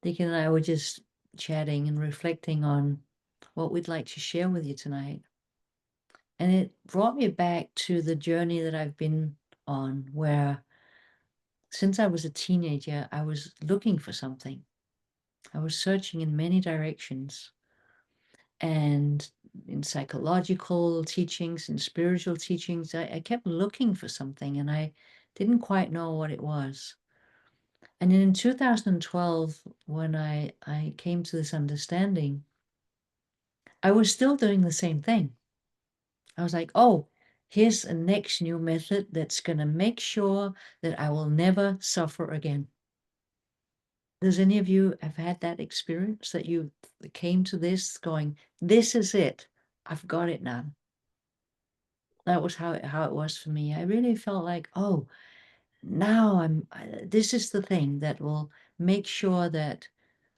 Dicken and I were just chatting and reflecting on what we'd like to share with you tonight. And it brought me back to the journey that I've been on, where since I was a teenager, I was looking for something. I was searching in many directions, and in psychological teachings and spiritual teachings, I kept looking for something and I didn't quite know what it was. And in 2012, when I came to this understanding, I was still doing the same thing. I was like, oh, here's a next new method that's going to make sure that I will never suffer again. Does any of you have had that experience that you came to this going, this is it, I've got it now? That was how it was for me. I really felt like, oh, now this is the thing that will make sure that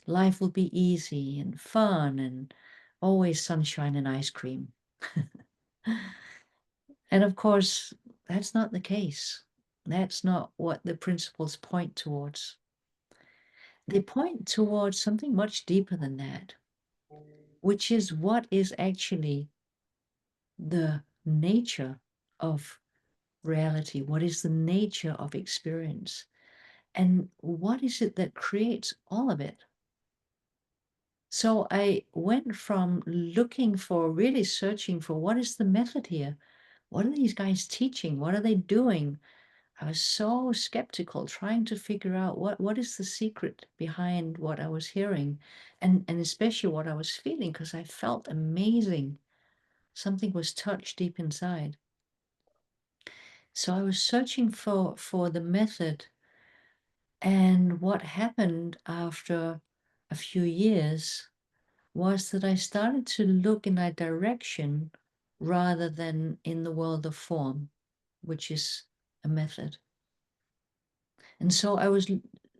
life will be easy and fun and always sunshine and ice cream. And of course, that's not the case. That's not what the principles point towards. They point towards something much deeper than that, which is what is actually the nature of reality, what is the nature of experience, and what is it that creates all of it. So I went from looking for, really searching for, what is the method here? What are these guys teaching? What are they doing? I was so skeptical, trying to figure out what is the secret behind what I was hearing, and especially what I was feeling, because I felt amazing. Something was touched deep inside. So I was searching for the method, and what happened after a few years was that I started to look in that direction rather than in the world of form, which is a method. And so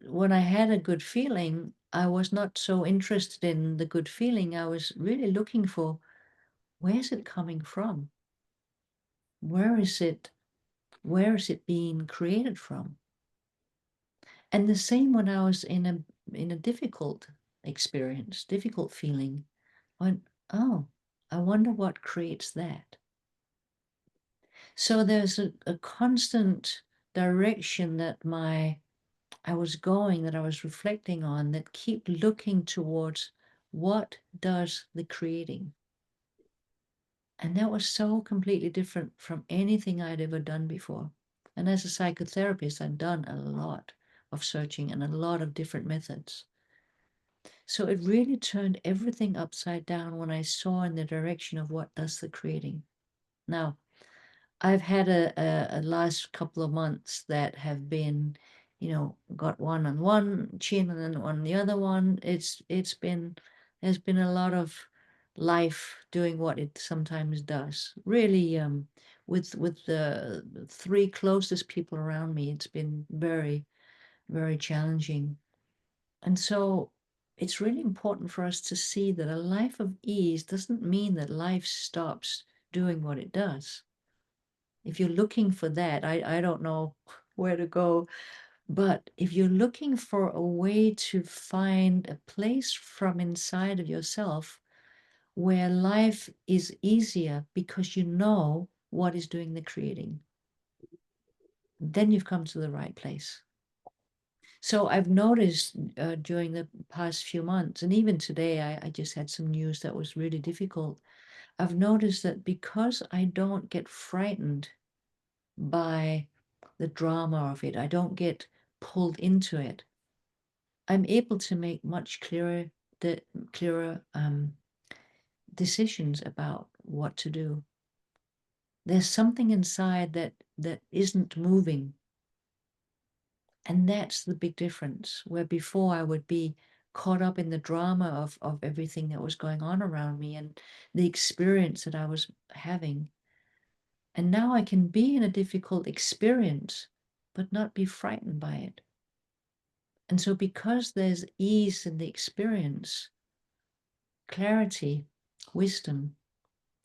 when I had a good feeling, I was not so interested in the good feeling. I was really looking for, where is it coming from? Where is it? Where is it being created from? And the same when I was in a difficult experience, difficult feeling, I went, oh, I wonder what creates that. So there's a constant direction that I was going, that I was reflecting on, that keep looking towards, what does the creating? And that was so completely different from anything I'd ever done before. And as a psychotherapist, I'd done a lot of searching and a lot of different methods. So it really turned everything upside down when I saw in the direction of, what does the creating? Now, I've had a last couple of months that have been, got one on one chin and then on the other one. There's been a lot of life doing what it sometimes does. Really, with the three closest people around me, it's been very, very challenging. And so it's really important for us to see that a life of ease doesn't mean that life stops doing what it does. If you're looking for that, I don't know where to go, but if you're looking for a way to find a place from inside of yourself where life is easier because you know what is doing the creating, then you've come to the right place. So I've noticed during the past few months, and even today, I just had some news that was really difficult. I've noticed that because I don't get frightened by the drama of it, I don't get pulled into it, I'm able to make much clearer decisions about what to do. There's something inside that isn't moving. And that's the big difference, where before I would be caught up in the drama of everything that was going on around me and the experience that I was having. And now I can be in a difficult experience, but not be frightened by it. And so because there's ease in the experience, clarity, wisdom,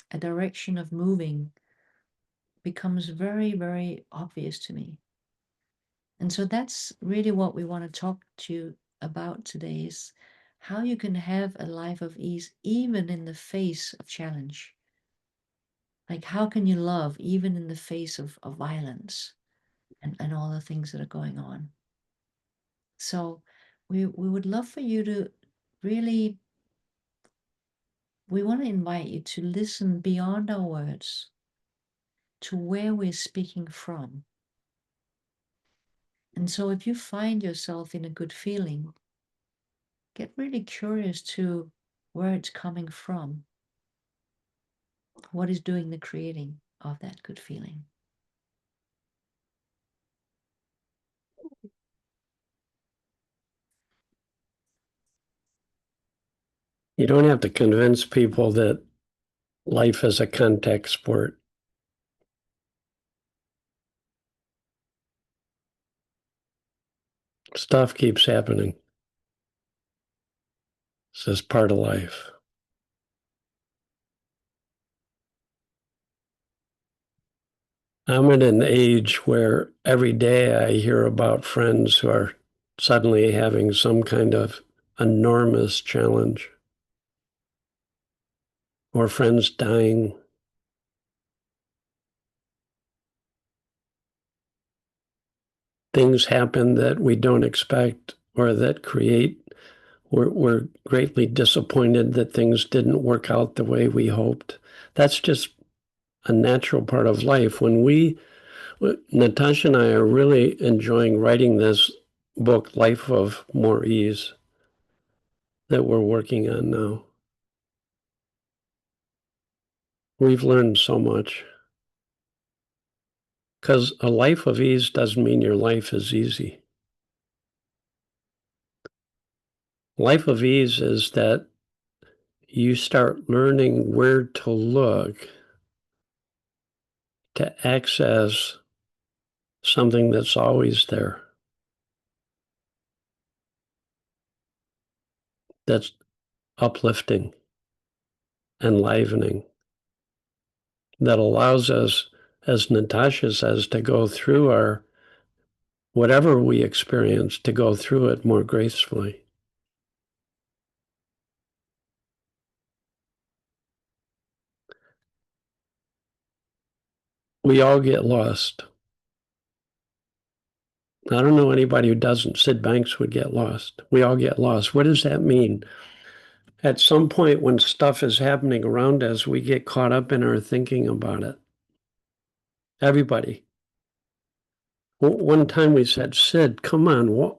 a direction of moving becomes very, very obvious to me. And so that's really what we want to talk to you about today is how you can have a life of ease even in the face of challenge. Like, how can you love even in the face of violence and all the things that are going on? So we would love for you to really, we want to invite you to listen beyond our words to where we're speaking from. And so if you find yourself in a good feeling, get really curious to where it's coming from. What is doing the creating of that good feeling? You don't have to convince people that life is a contact sport. Stuff keeps happening. It's just part of life. I'm at an age where every day I hear about friends who are suddenly having some kind of enormous challenge, or friends dying. Things happen that we don't expect or that create. We're greatly disappointed that things didn't work out the way we hoped. That's just a natural part of life. Natasha and I are really enjoying writing this book, Life of More Ease, that we're working on now. We've learned so much. Because a life of ease doesn't mean your life is easy. Life of ease is that you start learning where to look to access something that's always there, that's uplifting, enlivening, that allows us, as Natasha says, to go through our whatever we experience, to go through it more gracefully. We all get lost. I don't know anybody who doesn't. Sid Banks would get lost. We all get lost. What does that mean? At some point when stuff is happening around us, we get caught up in our thinking about it. Everybody. One time we said, Sid, come on,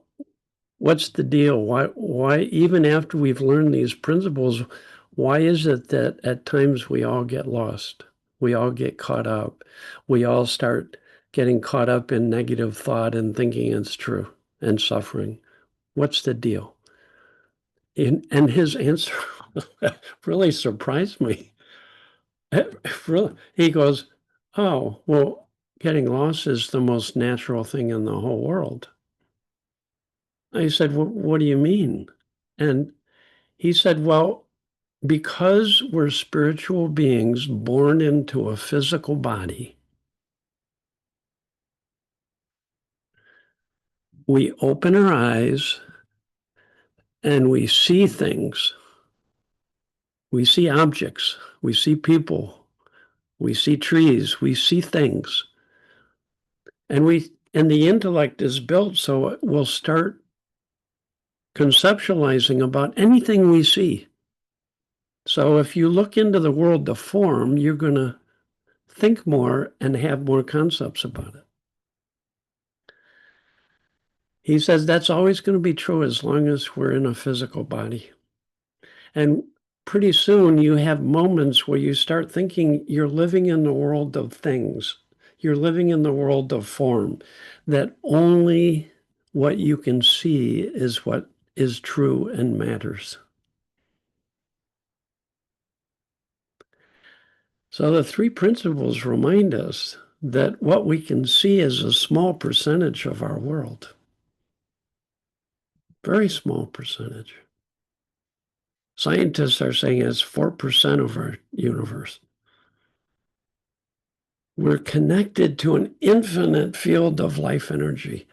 what's the deal? Why, even after we've learned these principles, why is it that at times we all get lost? We all get caught up. We all start getting caught up in negative thought and thinking it's true and suffering. What's the deal? And his answer really surprised me. He goes, oh, well, getting lost is the most natural thing in the whole world. I said, well, what do you mean? And he said, well, because we're spiritual beings born into a physical body, we open our eyes and we see things. We see objects, we see people, we see trees, we see things. And the intellect is built so we'll start conceptualizing about anything we see. So if you look into the world of form, you're going to think more and have more concepts about it. He says that's always going to be true as long as we're in a physical body. And pretty soon you have moments where you start thinking you're living in the world of things. You're living in the world of form, that only what you can see is what is true and matters. So the three principles remind us that what we can see is a small percentage of our world. Very small percentage. Scientists are saying it's 4% of our universe. We're connected to an infinite field of life energy.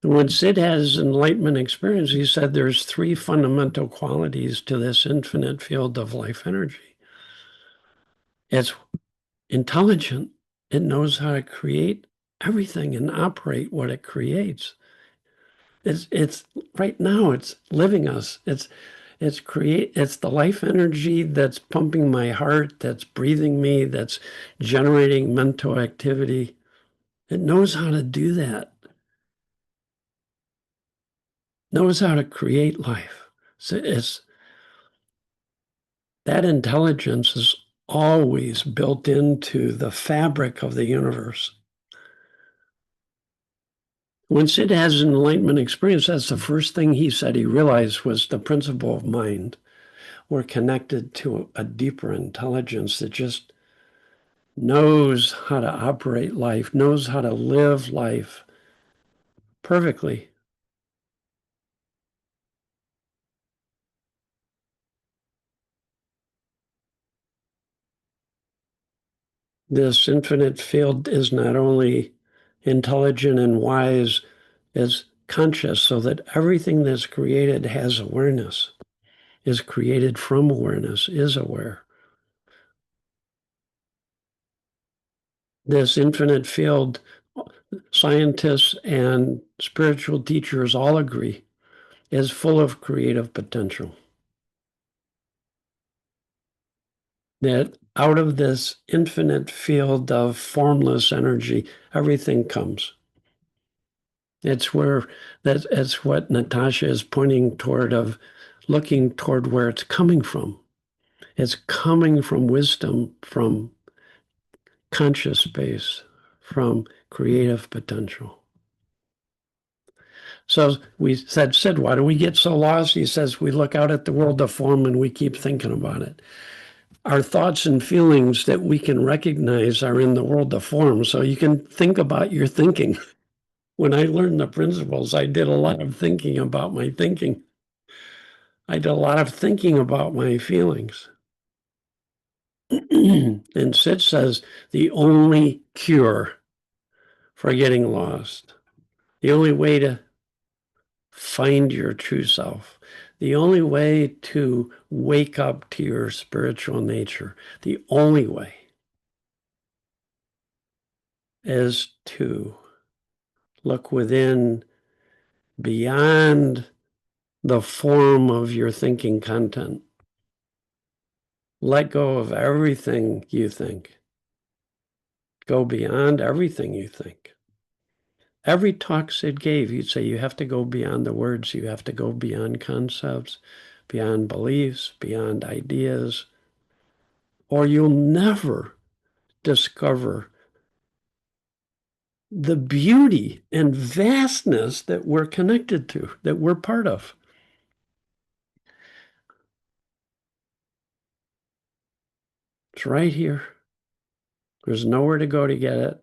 When Sid has enlightenment experience, he said there's three fundamental qualities to this infinite field of life energy. It's intelligent. It knows how to create everything and operate what it creates. It's right now, it's living us. It's the life energy that's pumping my heart, that's breathing me, that's generating mental activity. It knows how to do that. Knows how to create life. So that intelligence is always built into the fabric of the universe. When Sid has an enlightenment experience, that's the first thing he said he realized was the principle of mind. We're connected to a deeper intelligence that just knows how to operate life, knows how to live life perfectly. This infinite field is not only intelligent and wise, it's conscious, so that everything that's created has awareness, is created from awareness, is aware. This infinite field, scientists and spiritual teachers all agree, is full of creative potential. That out of this infinite field of formless energy, everything comes. It's what Natasha is pointing toward, of looking toward where it's coming from. It's coming from wisdom, from conscious space, from creative potential. So we said, Sid, why do we get so lost? He says, we look out at the world of form and we keep thinking about it. Our thoughts and feelings that we can recognize are in the world of form. So you can think about your thinking. When I learned the principles, I did a lot of thinking about my thinking. I did a lot of thinking about my feelings. And Sid says the only cure for getting lost, the only way to find your true self, the only way to wake up to your spiritual nature, the only way is to look within, beyond the form of your thinking content. Let go of everything you think. Go beyond everything you think. Every talk Sid gave, you'd say you have to go beyond the words, you have to go beyond concepts, beyond beliefs, beyond ideas, or you'll never discover the beauty and vastness that we're connected to, that we're part of. It's right here. There's nowhere to go to get it.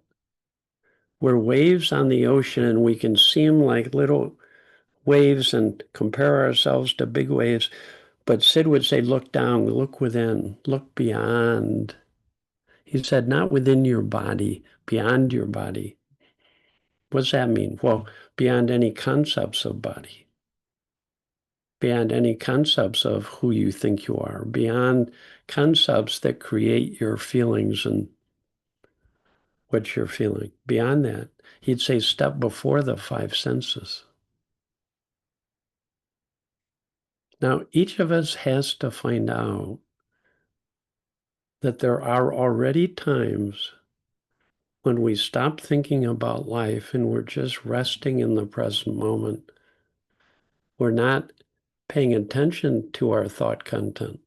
We're waves on the ocean, and we can seem like little waves and compare ourselves to big waves. But Sid would say, look down, look within, look beyond. He said, not within your body, beyond your body. What's that mean? Well, beyond any concepts of body, beyond any concepts of who you think you are, beyond concepts that create your feelings and what you're feeling. Beyond that, he'd say, step before the five senses. Now, each of us has to find out that there are already times when we stop thinking about life and we're just resting in the present moment. We're not paying attention to our thought content.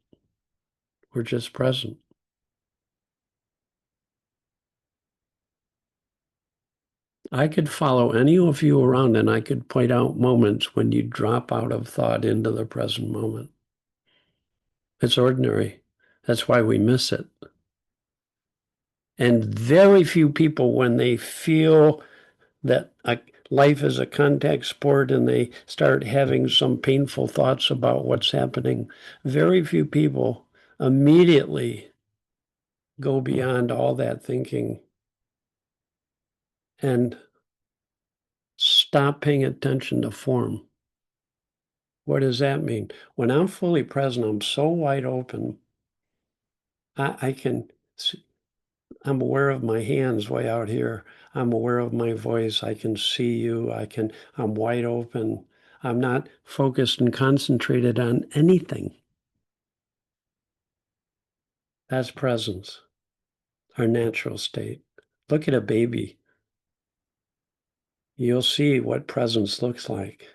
We're just present. I could follow any of you around and I could point out moments when you drop out of thought into the present moment. It's ordinary. That's why we miss it. And very few people, when they feel that life is a contact sport and they start having some painful thoughts about what's happening, very few people immediately go beyond all that thinking and stop paying attention to form. What does that mean? When I'm fully present, I'm so wide open. I can see, I'm aware of my hands way out here. I'm aware of my voice. I can see you. I'm wide open. I'm not focused and concentrated on anything. That's presence, our natural state. Look at a baby. You'll see what presence looks like.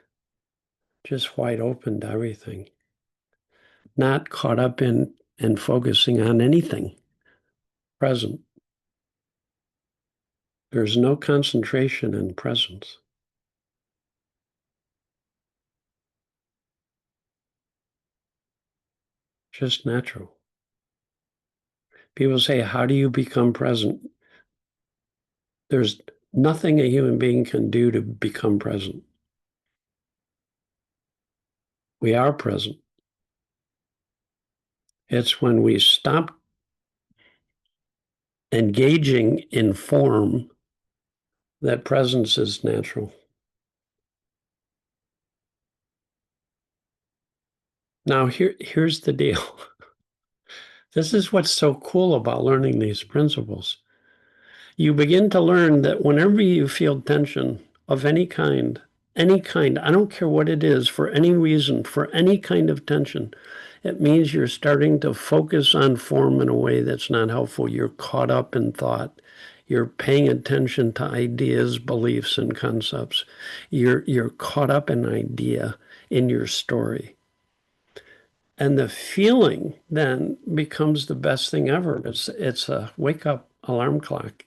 Just wide open to everything. Not caught up in and focusing on anything. Present. There's no concentration in presence. Just natural. People say, how do you become present? There's nothing a human being can do to become present. We are present. It's when we stop engaging in form that presence is natural. Now, here's the deal. This is what's so cool about learning these principles. You begin to learn that whenever you feel tension of any kind, I don't care what it is, for any reason, for any kind of tension, it means you're starting to focus on form in a way that's not helpful. You're caught up in thought. You're paying attention to ideas, beliefs, and concepts. You're caught up in idea, in your story. And the feeling then becomes the best thing ever. It's a wake-up alarm clock.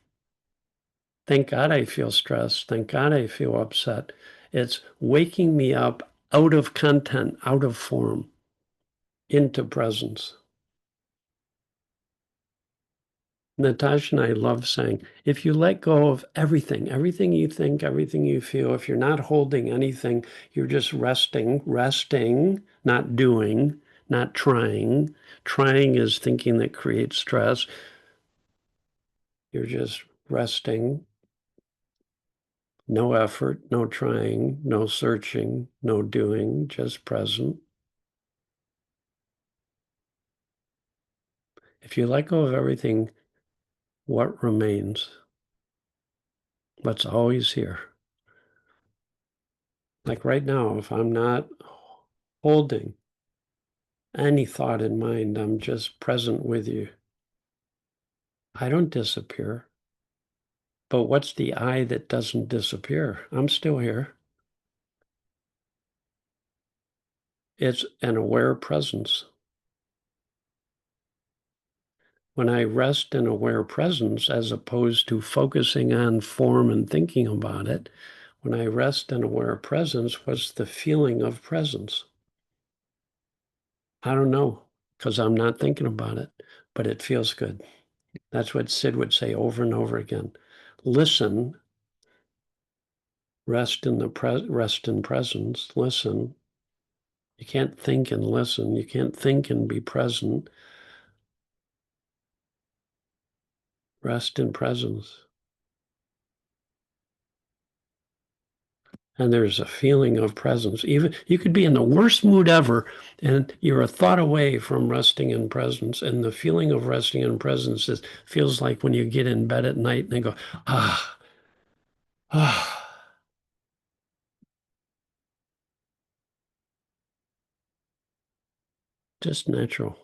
Thank God I feel stressed. Thank God I feel upset. It's waking me up out of content, out of form, into presence. Natasha and I love saying, if you let go of everything you think, everything you feel, if you're not holding anything, you're just resting, not doing, not trying. Trying is thinking that creates stress. You're just resting. No effort, no trying, no searching, no doing, just present. If you let go of everything, what remains? What's always here? Like right now, if I'm not holding any thought in mind, I'm just present with you. I don't disappear. But what's the I that doesn't disappear? I'm still here. It's an aware presence. When I rest in aware presence, as opposed to focusing on form and thinking about it, when I rest in aware presence, what's the feeling of presence? I don't know, because I'm not thinking about it, but it feels good. That's what Sid would say over and over again. Listen, rest in presence, listen. You can't think and listen. You can't think and be present. Rest in presence. And there's a feeling of presence. Even you could be in the worst mood ever, and you're a thought away from resting in presence. And the feeling of resting in presence feels like when you get in bed at night and you go, ah, ah. Just natural.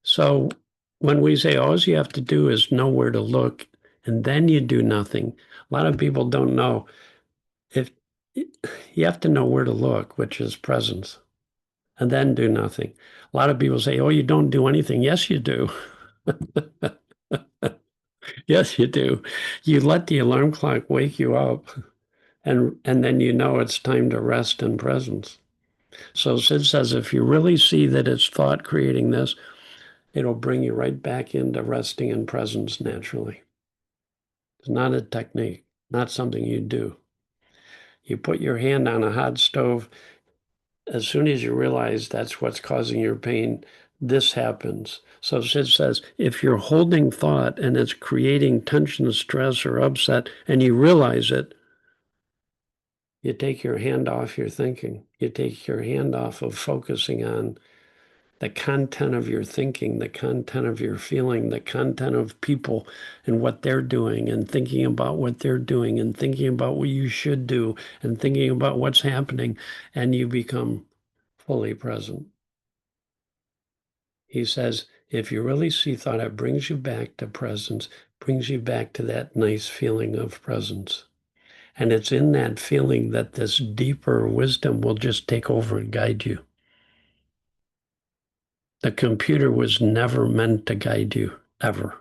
So when we say all you have to do is know where to look, and then you do nothing, a lot of people don't know. If you have to know where to look, which is presence, and then do nothing. A lot of people say, oh, you don't do anything. Yes, you do. Yes, you do. You let the alarm clock wake you up, and then you know it's time to rest in presence. So Sid says, if you really see that it's thought creating this, it'll bring you right back into resting in presence naturally. It's not a technique, not something you do. You put your hand on a hot stove, as soon as you realize that's what's causing your pain, this happens. So Sid says, if you're holding thought and it's creating tension, stress, or upset, and you realize it, you take your hand off your thinking. You take your hand off of focusing on the content of your thinking, the content of your feeling, the content of people and what they're doing, and thinking about what they're doing, and thinking about what you should do, and thinking about what's happening, and you become fully present. He says, if you really see thought, it brings you back to presence, brings you back to that nice feeling of presence. And it's in that feeling that this deeper wisdom will just take over and guide you. The computer was never meant to guide you, ever.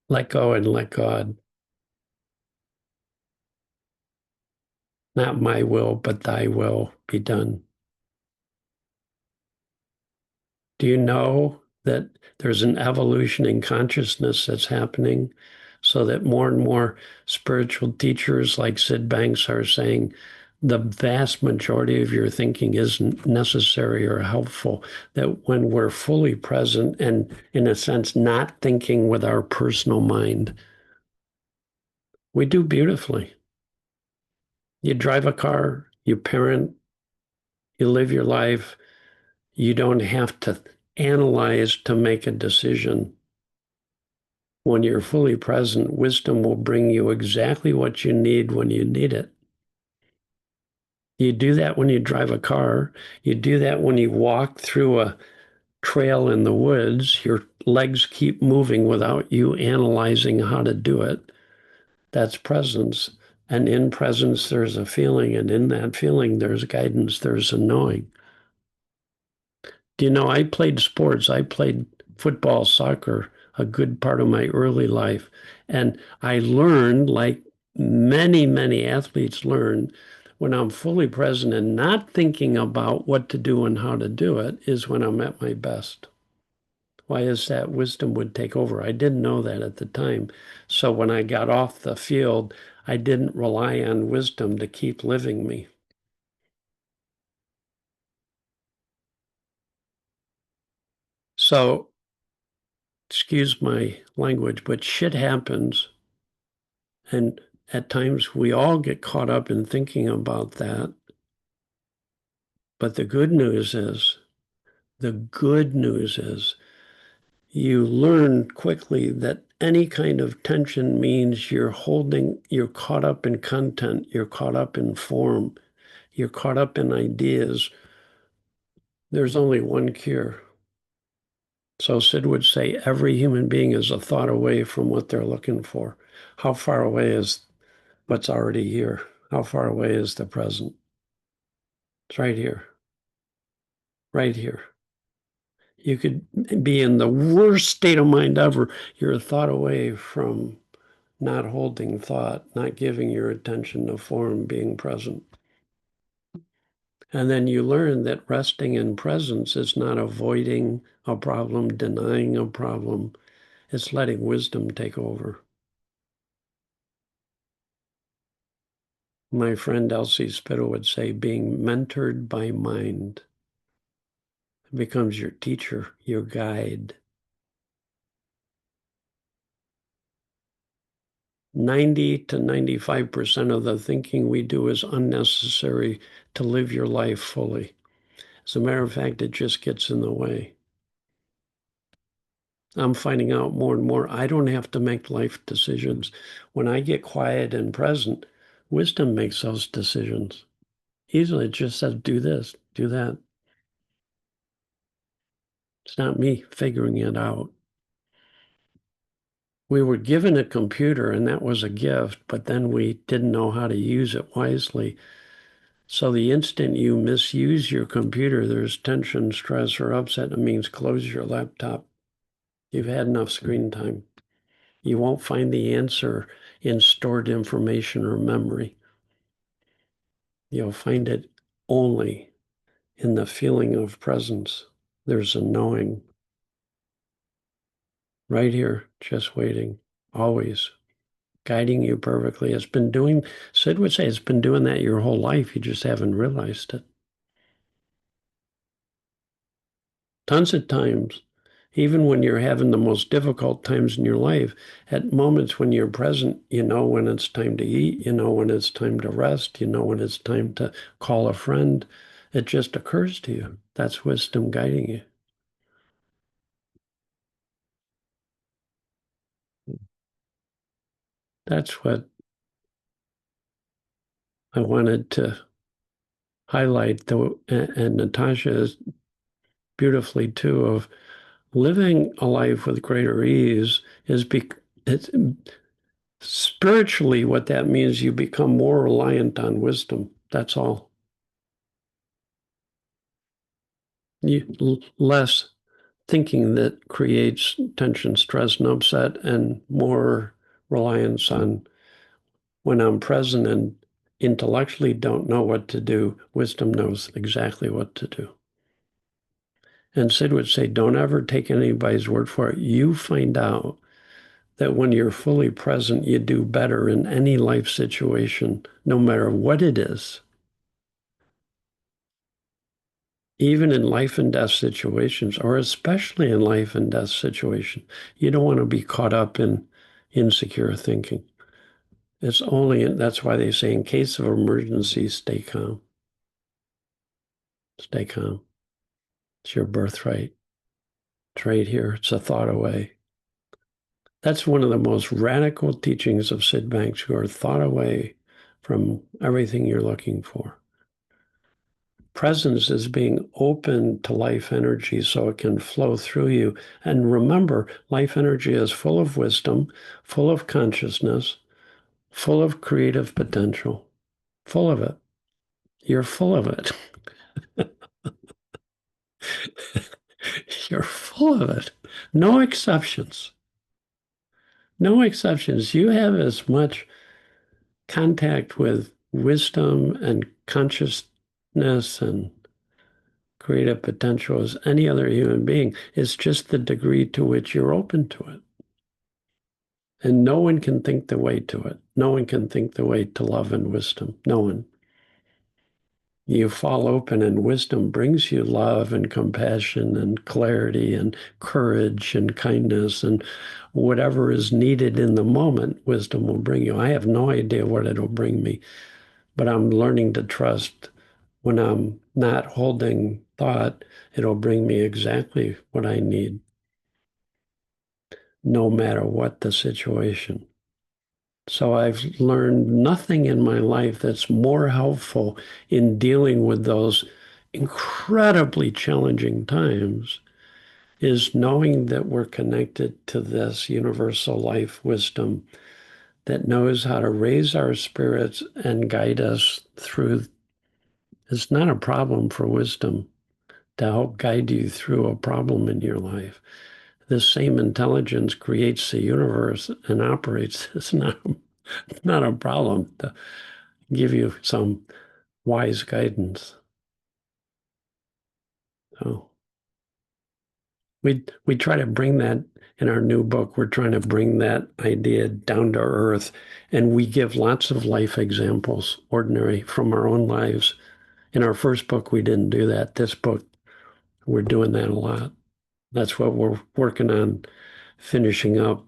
Let go and let God. Not my will, but thy will be done. Do you know that there's an evolution in consciousness that's happening, so that more and more spiritual teachers like Sid Banks are saying the vast majority of your thinking isn't necessary or helpful, that when we're fully present and, in a sense, not thinking with our personal mind, we do beautifully. You drive a car, you parent, you live your life. You don't have to analyze to make a decision. When you're fully present, wisdom will bring you exactly what you need when you need it. You do that when you drive a car. You do that when you walk through a trail in the woods. Your legs keep moving without you analyzing how to do it. That's presence. And in presence, there's a feeling. And in that feeling, there's guidance, there's a knowing. Do you know, I played sports. I played football, soccer, a good part of my early life. And I learned, like many, many athletes learn, when I'm fully present and not thinking about what to do and how to do it, is when I'm at my best. Why is that? Wisdom would take over. I didn't know that at the time. So when I got off the field, I didn't rely on wisdom to keep living me. So, excuse my language, but shit happens. And at times we all get caught up in thinking about that. But the good news is you learn quickly that any kind of tension means you're caught up in content, you're caught up in form, you're caught up in ideas. There's only one cure. So Sid would say every human being is a thought away from what they're looking for. How far away is what's already here? How far away is the present? It's right here. Right here. You could be in the worst state of mind ever. You're a thought away from not holding thought, not giving your attention to form, being present. And then you learn that resting in presence is not avoiding a problem, denying a problem. It's letting wisdom take over. My friend Elsie Spittle would say, being mentored by mind becomes your teacher, your guide. 90 to 95% of the thinking we do is unnecessary to live your life fully. As a matter of fact, it just gets in the way. I'm finding out more and more I don't have to make life decisions. When I get quiet and present, wisdom makes those decisions. Easily, it just says, do this, do that. It's not me figuring it out. We were given a computer, and that was a gift, but then we didn't know how to use it wisely. So the instant you misuse your computer, there's tension, stress, or upset. It means close your laptop. You've had enough screen time. You won't find the answer in stored information or memory. You'll find it only in the feeling of presence. There's a knowing right here, just waiting, always guiding you perfectly. Sid would say it's been doing that your whole life. You just haven't realized it. Tons of times, even when you're having the most difficult times in your life, at moments when you're present, you know when it's time to eat, you know when it's time to rest, you know when it's time to call a friend. It just occurs to you. That's wisdom guiding you. That's what I wanted to highlight, though, and Natasha is beautifully too, of living a life with greater ease is it's spiritually what that means. You become more reliant on wisdom. That's all. Less thinking that creates tension, stress, and upset, and more reliance on when I'm present and intellectually don't know what to do, wisdom knows exactly what to do. And Sid would say, don't ever take anybody's word for it. You find out that when you're fully present, you do better in any life situation, no matter what it is. Even in life and death situations, or especially in life and death situations, you don't want to be caught up in insecure thinking. That's why they say in case of emergency, stay calm. Stay calm. It's your birthright. It's right here. It's a thought away. That's one of the most radical teachings of Sid Banks. You are thought away from everything you're looking for. Presence is being open to life energy so it can flow through you. And remember, life energy is full of wisdom, full of consciousness, full of creative potential, full of it. You're full of it. You're full of it. No exceptions. No exceptions. You have as much contact with wisdom and consciousness and creative potential as any other human being. It's just the degree to which you're open to it. And no one can think the way to it. No one can think the way to love and wisdom. No one. You fall open, and wisdom brings you love and compassion and clarity and courage and kindness and whatever is needed in the moment, wisdom will bring you. I have no idea what it'll bring me, but I'm learning to trust when I'm not holding thought, it'll bring me exactly what I need, no matter what the situation. So I've learned nothing in my life that's more helpful in dealing with those incredibly challenging times is knowing that we're connected to this universal life wisdom that knows how to raise our spirits and guide us through. It's not a problem for wisdom to help guide you through a problem in your life. This same intelligence creates the universe and operates. It's not a problem to give you some wise guidance. So we try to bring that in our new book. We're trying to bring that idea down to earth, and we give lots of life examples, ordinary from our own lives. In our first book, we didn't do that. This book, we're doing that a lot. That's what we're working on finishing up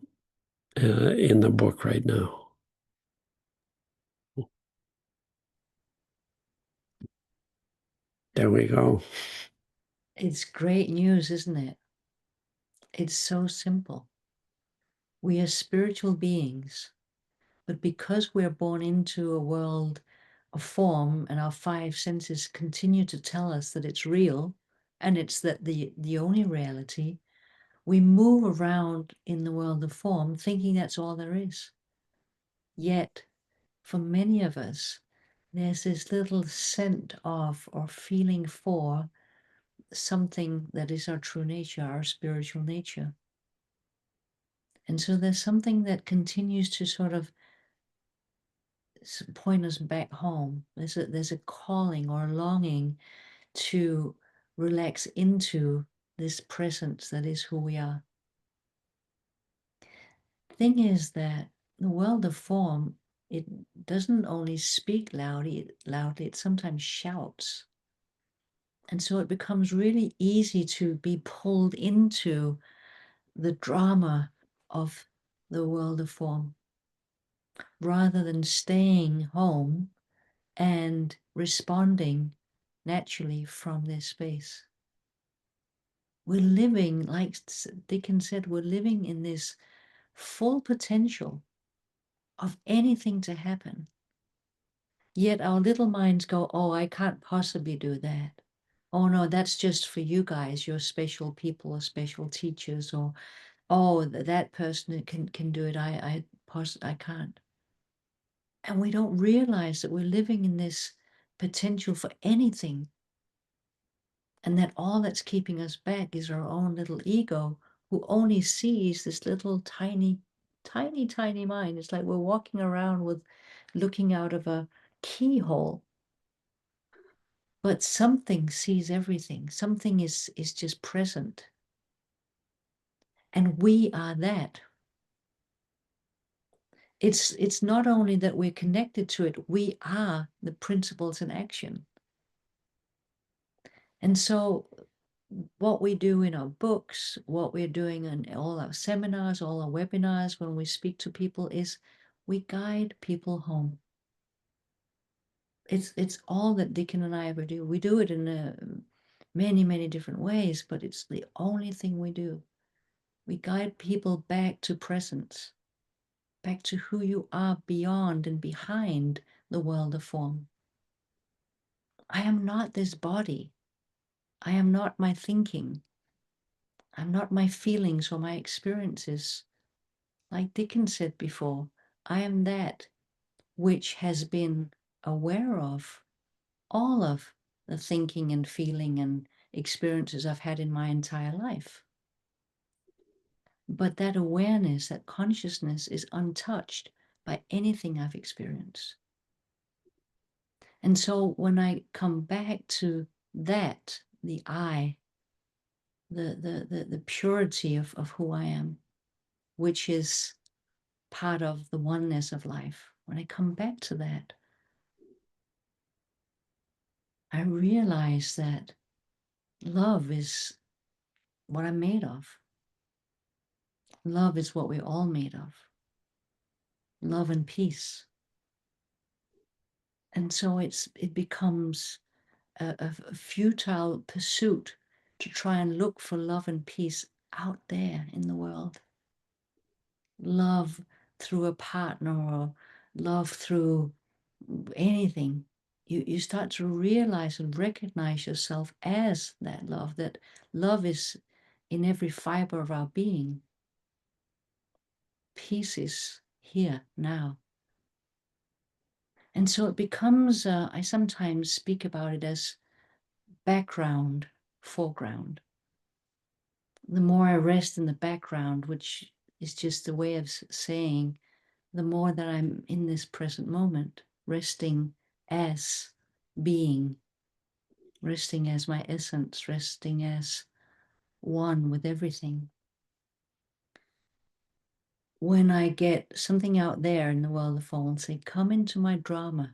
in the book right now. There we go. It's great news, isn't it? It's so simple. We are spiritual beings, but because we're born into a world of form and our five senses continue to tell us that it's real and it's the only reality, we move around in the world of form thinking that's all there is. Yet, for many of us, there's this little scent of or feeling for something that is our true nature, our spiritual nature. And so there's something that continues to sort of point us back home. There's a calling or a longing to relax into this presence that is who we are. Thing is that the world of form, it doesn't only speak loudly, it sometimes shouts. And so it becomes really easy to be pulled into the drama of the world of form, rather than staying home and responding naturally from this space. We're living, like Dicken said, we're living in this full potential of anything to happen. Yet our little minds go, oh, I can't possibly do that. Oh no, that's just for you guys, you're special people or special teachers, or oh, that person can do it. I can't. And we don't realize that we're living in this potential for anything. And that all that's keeping us back is our own little ego, who only sees this little tiny, tiny, tiny mind. It's like we're walking around with looking out of a keyhole. But something sees everything. Something is just present. And we are that. It's not only that we're connected to it, we are the principles in action. And so what we do in our books, what we're doing in all our seminars, all our webinars, when we speak to people, is we guide people home. It's all that Dicken and I ever do. We do it in many, many different ways, but it's the only thing we do. We guide people back to presence, back to who you are beyond and behind the world of form. I am not this body. I am not my thinking. I'm not my feelings or my experiences. Like Dickens said before, I am that which has been aware of all of the thinking and feeling and experiences I've had in my entire life. But that awareness, that consciousness is untouched by anything I've experienced. And so when I come back to that, the I, the purity of who I am, which is part of the oneness of life, when I come back to that, I realize that love is what I'm made of. Love is what we're all made of. Love and peace. And so it becomes a futile pursuit to try and look for love and peace out there in the world. Love through a partner or love through anything. You start to realize and recognize yourself as that love is in every fiber of our being. Peace is here now. And so it becomes, I sometimes speak about it as background, foreground. The more I rest in the background, which is just a way of saying, the more that I'm in this present moment, resting as being, resting as my essence, resting as one with everything. When I get something out there in the world of form and say, come into my drama,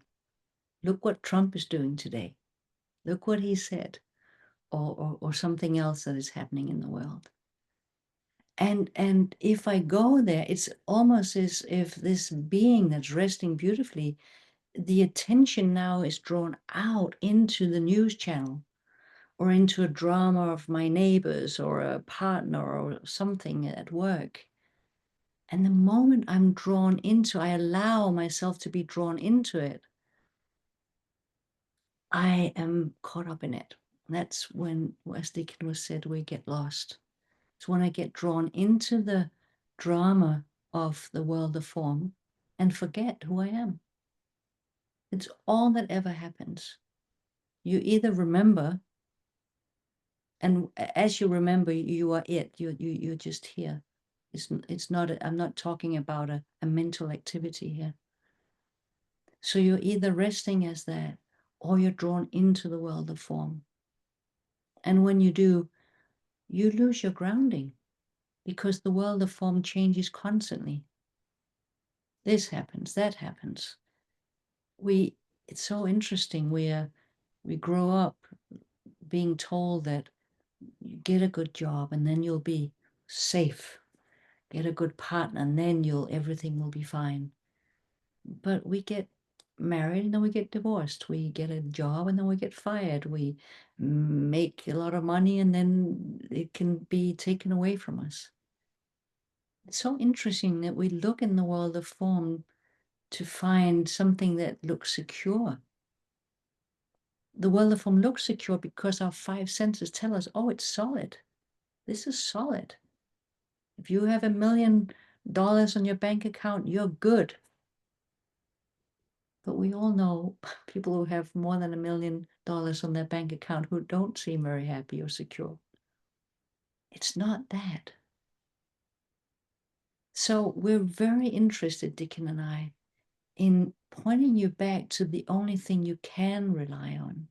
look what Trump is doing today, look what he said, or something else that is happening in the world. And if I go there, it's almost as if this being that's resting beautifully, the attention now is drawn out into the news channel or into a drama of my neighbors or a partner or something at work. And the moment I'm drawn into, I allow myself to be drawn into it, I am caught up in it. That's when, as Dicken was said, we get lost. It's when I get drawn into the drama of the world of form and forget who I am. It's all that ever happens. You either remember, and as you remember, you are it. You're just here. It's not. I'm not talking about a mental activity here. So you're either resting as that, or you're drawn into the world of form. And when you do, you lose your grounding, because the world of form changes constantly. This happens, that happens. It's so interesting. We grow up being told that you get a good job and then you'll be safe. Get a good partner and then everything will be fine. But we get married and then we get divorced. We get a job and then we get fired. We make a lot of money and then it can be taken away from us. It's so interesting that we look in the world of form to find something that looks secure. The world of form looks secure because our five senses tell us, oh, it's solid. This is solid. If you have $1 million on your bank account, you're good. But we all know people who have more than $1 million on their bank account who don't seem very happy or secure. It's not that. So we're very interested, Dicken and I, in pointing you back to the only thing you can rely on.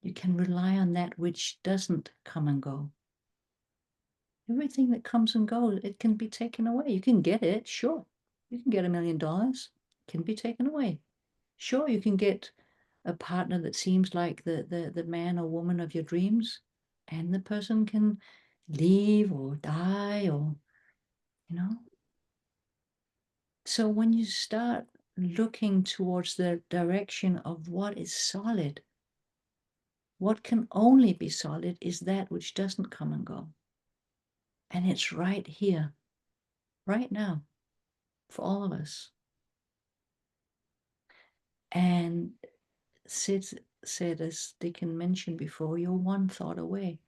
You can rely on that which doesn't come and go. Everything that comes and goes, it can be taken away. You can get it, sure. You can get $1 million, it can be taken away. Sure, you can get a partner that seems like the man or woman of your dreams, and the person can leave or die or, So when you start looking towards the direction of what is solid, what can only be solid is that which doesn't come and go. And it's right here, right now, for all of us. And Sid said, as Dicken mentioned before, you're one thought away.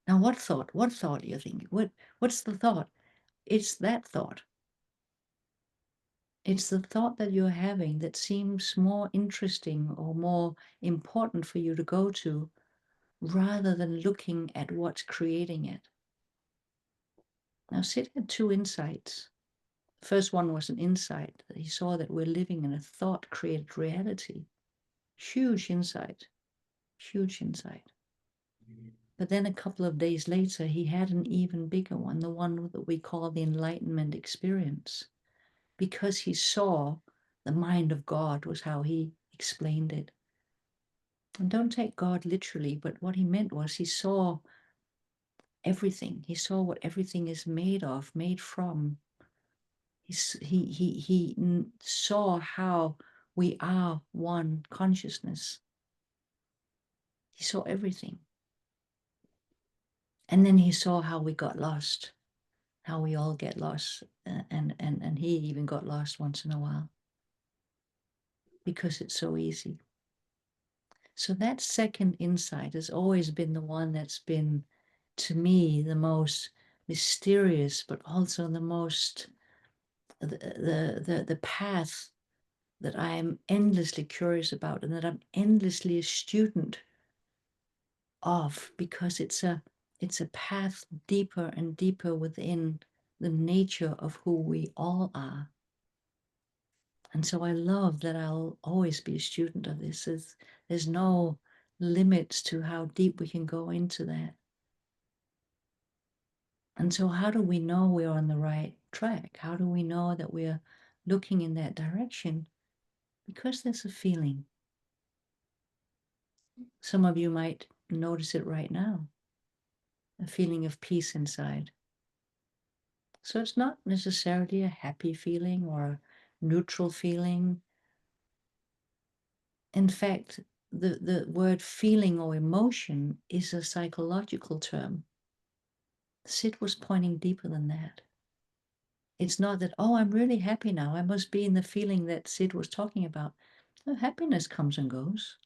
Now, what thought? What thought are you thinking? What's the thought? It's that thought. It's the thought that you're having that seems more interesting or more important for you to go to, rather than looking at what's creating it. Now, Sid had two insights. The first one was an insight that he saw that we're living in a thought-created reality. Huge insight, huge insight. But then a couple of days later, he had an even bigger one, the one that we call the enlightenment experience, because he saw the mind of God, was how he explained it. And don't take God literally, but what he meant was he saw everything. He saw what everything is made of, made from. He saw how we are one consciousness. He saw everything. And then he saw how we got lost, how we all get lost. And he even got lost once in a while because it's so easy. So that second insight has always been the one that's been, to me, the most mysterious, but also the most, the path that I am endlessly curious about and that I'm endlessly a student of, because it's a path deeper and deeper within the nature of who we all are. And so I love that I'll always be a student of this. There's no limits to how deep we can go into that. And so how do we know we're on the right track? How do we know that we're looking in that direction? Because there's a feeling. Some of you might notice it right now, a feeling of peace inside. So it's not necessarily a happy feeling or a neutral feeling. In fact, the word feeling or emotion is a psychological term. Sid was pointing deeper than that. It's not that, oh, I'm really happy now, I must be in the feeling that Sid was talking about. No, happiness comes and goes.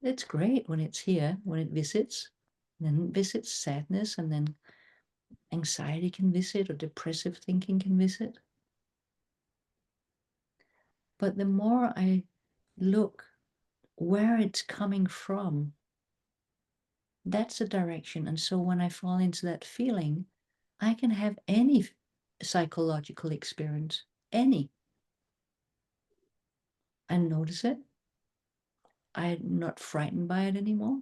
It's great when it's here, when it visits, then it visits sadness, and then anxiety can visit, or depressive thinking can visit. But the more I look where it's coming from, that's the direction. And so when I fall into that feeling, I can have any psychological experience, any. I notice it. I'm not frightened by it anymore.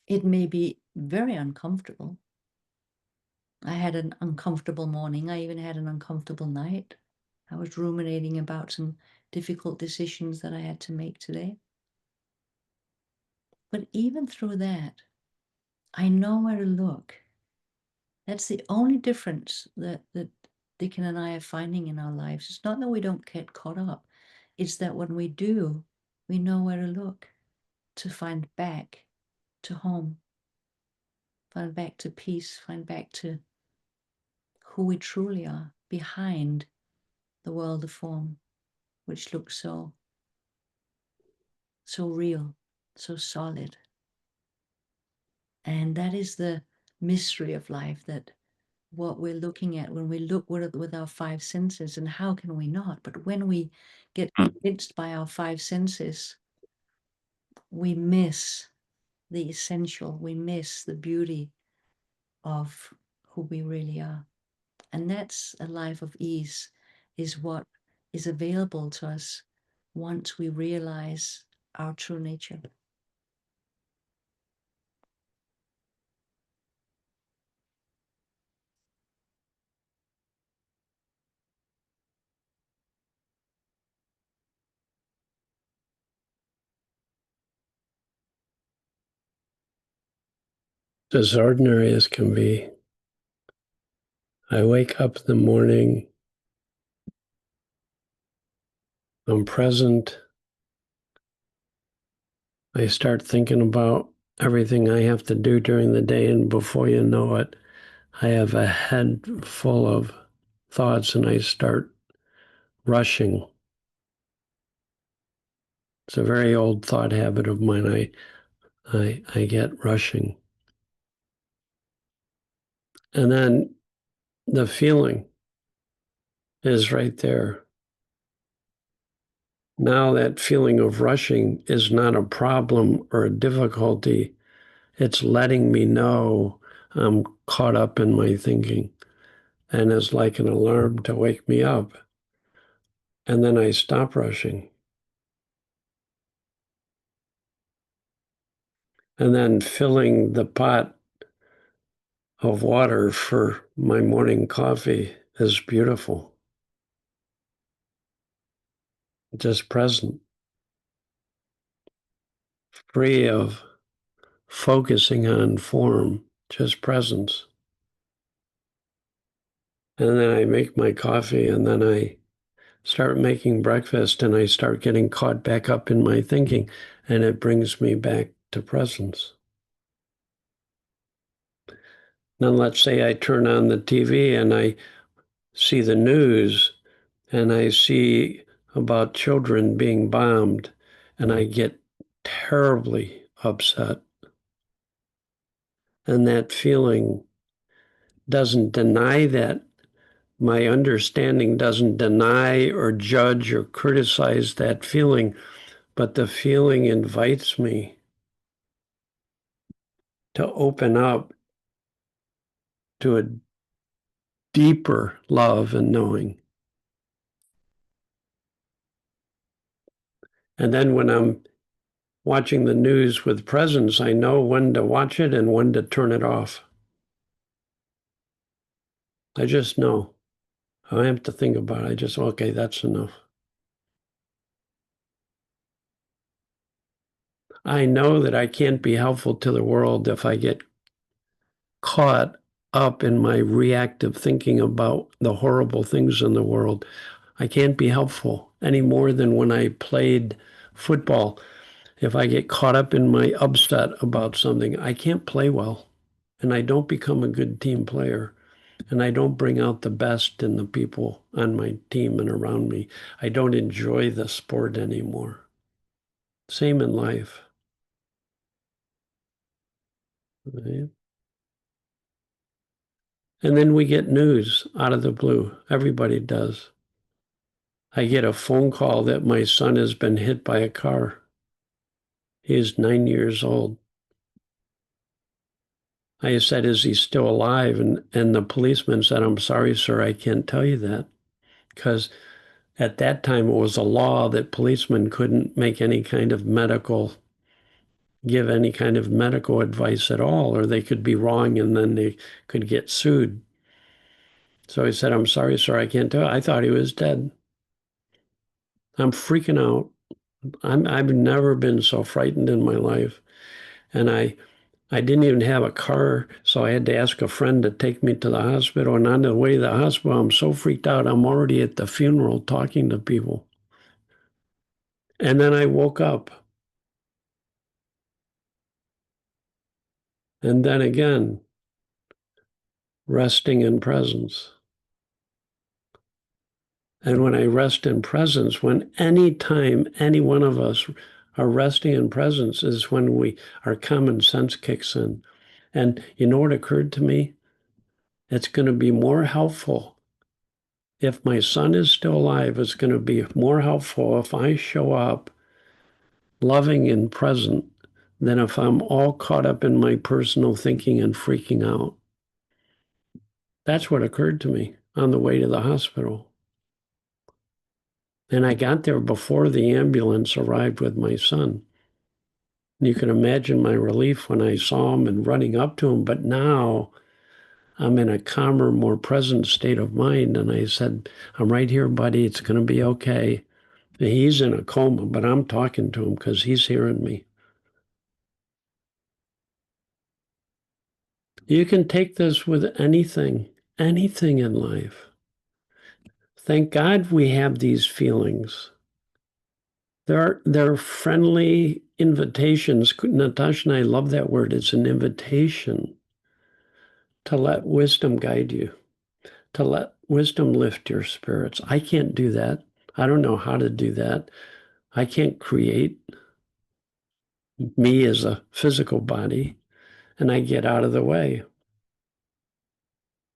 It may be very uncomfortable. I had an uncomfortable morning. I even had an uncomfortable night. I was ruminating about some difficult decisions that I had to make today. But even through that, I know where to look. That's the only difference that Dicken and I are finding in our lives. It's not that we don't get caught up. It's that when we do, we know where to look to find back to home, find back to peace, find back to who we truly are behind the world of form, which looks so real, so solid. And that is the mystery of life, that what we're looking at when we look with our five senses, and how can we not? But when we get convinced by our five senses, we miss the essential, we miss the beauty of who we really are. And that's a life of ease, is what is available to us once we realize our true nature. As ordinary as can be. I wake up in the morning, I'm present, I start thinking about everything I have to do during the day, and before you know it, I have a head full of thoughts and I start rushing. It's a very old thought habit of mine. I get rushing. And then the feeling is right there. Now that feeling of rushing is not a problem or a difficulty. It's letting me know I'm caught up in my thinking, and it's like an alarm to wake me up. And then I stop rushing. And then filling the pot of water for my morning coffee is beautiful. Just present, free of focusing on form, just presence. And then I make my coffee, and then I start making breakfast, and I start getting caught back up in my thinking, and it brings me back to presence. Then let's say I turn on the TV and I see the news, and I see about children being bombed, and I get terribly upset. And that feeling doesn't deny that. My understanding doesn't deny or judge or criticize that feeling, but the feeling invites me to open up to a deeper love and knowing. And then when I'm watching the news with presence, I know when to watch it and when to turn it off. I just know. I don't have to think about it. I just, okay, that's enough. I know that I can't be helpful to the world if I get caught up in my reactive thinking about the horrible things in the world. I can't be helpful any more than when I played football. If I get caught up in my upset about something, I can't play well, and I don't become a good team player, and I don't bring out the best in the people on my team and around me. I don't enjoy the sport anymore. Same in life. Right? And then we get news out of the blue. Everybody does. I get a phone call that my son has been hit by a car. He is 9 years old. I said, is he still alive? And the policeman said, I'm sorry, sir, I can't tell you that. Because at that time, it was a law that policemen couldn't make any kind of give any kind of medical advice at all, or they could be wrong and then they could get sued. So he said, I'm sorry, sir, I can't tell you. I thought he was dead. I'm freaking out. I've never been so frightened in my life. And I didn't even have a car, so I had to ask a friend to take me to the hospital. And on the way to the hospital, I'm so freaked out, I'm already at the funeral talking to people. And then I woke up. And then again, resting in presence. And when I rest in presence, when any time any one of us are resting in presence is when our common sense kicks in. And you know what occurred to me? It's going to be more helpful. If my son is still alive, it's going to be more helpful if I show up loving and present than if I'm all caught up in my personal thinking and freaking out. That's what occurred to me on the way to the hospital. And I got there before the ambulance arrived with my son. You can imagine my relief when I saw him and running up to him. But now I'm in a calmer, more present state of mind. And I said, I'm right here, buddy. It's going to be okay. He's in a coma, but I'm talking to him because he's hearing me. You can take this with anything in life. Thank God we have these feelings. They're friendly invitations. Natasha and I love that word. It's an invitation to let wisdom guide you, to let wisdom lift your spirits. I can't do that. I don't know how to do that. I can't create me as a physical body, and I get out of the way.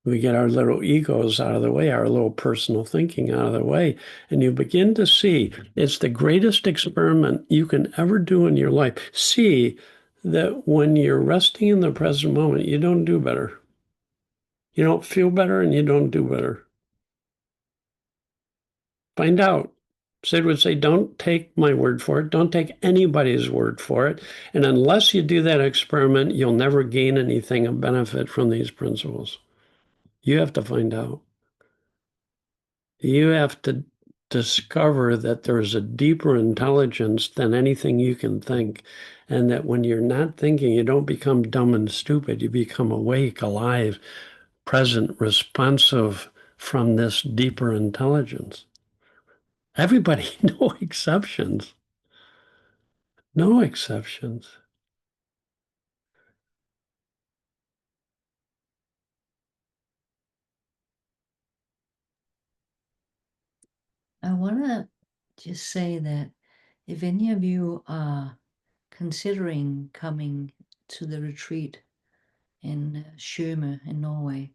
We get our little egos out of the way, our little personal thinking out of the way, and you begin to see it's the greatest experiment you can ever do in your life. See that when you're resting in the present moment, you don't do better. You don't feel better and you don't do better. Find out. Sid would say, don't take my word for it. Don't take anybody's word for it. And unless you do that experiment, you'll never gain anything of benefit from these principles. You have to find out. You have to discover that there's a deeper intelligence than anything you can think. And that when you're not thinking, you don't become dumb and stupid. You become awake, alive, present, responsive from this deeper intelligence. Everybody, no exceptions. No exceptions. I want to just say that if any of you are considering coming to the retreat in Sjøme in Norway,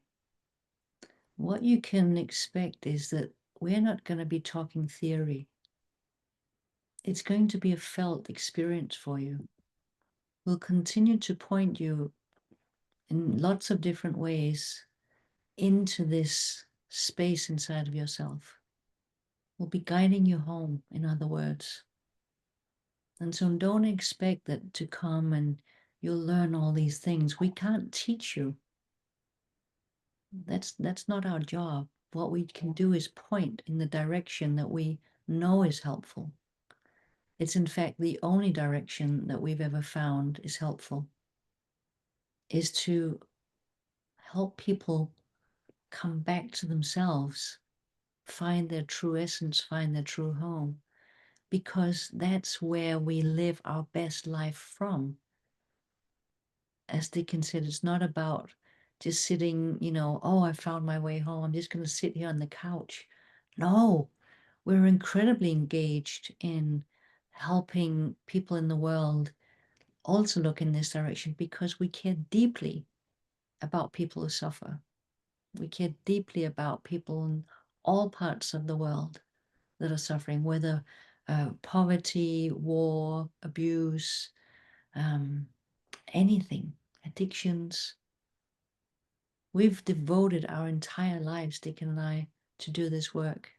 what you can expect is that we're not going to be talking theory. It's going to be a felt experience for you. We'll continue to point you in lots of different ways into this space inside of yourself. We'll be guiding you home, in other words. And so don't expect that to come and you'll learn all these things. We can't teach you. That's not our job. What we can do is point in the direction that we know is helpful. It's in fact the only direction that we've ever found is helpful, is to help people come back to themselves, find their true essence, find their true home, because that's where we live our best life from. As Dicken said, it's not about just sitting, oh, I found my way home. I'm just going to sit here on the couch. No, we're incredibly engaged in helping people in the world also look in this direction because we care deeply about people who suffer. We care deeply about people in all parts of the world that are suffering, whether poverty, war, abuse, anything, addictions. We've devoted our entire lives, Dicken and I, to do this work.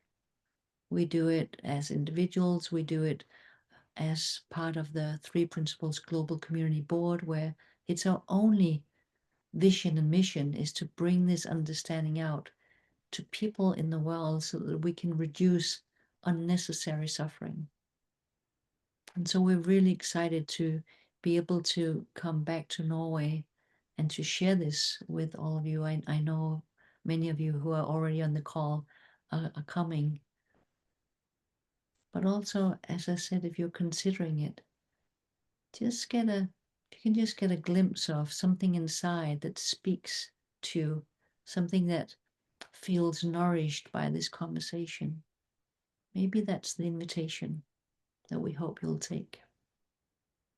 We do it as individuals. We do it as part of the Three Principles Global Community Board, where it's our only vision and mission is to bring this understanding out to people in the world so that we can reduce unnecessary suffering. And so we're really excited to be able to come back to Norway and to share this with all of you. I know many of you who are already on the call are coming. But also, as I said, if you're considering it, if you can just get a glimpse of something inside that speaks to you, something that feels nourished by this conversation, maybe that's the invitation that we hope you'll take.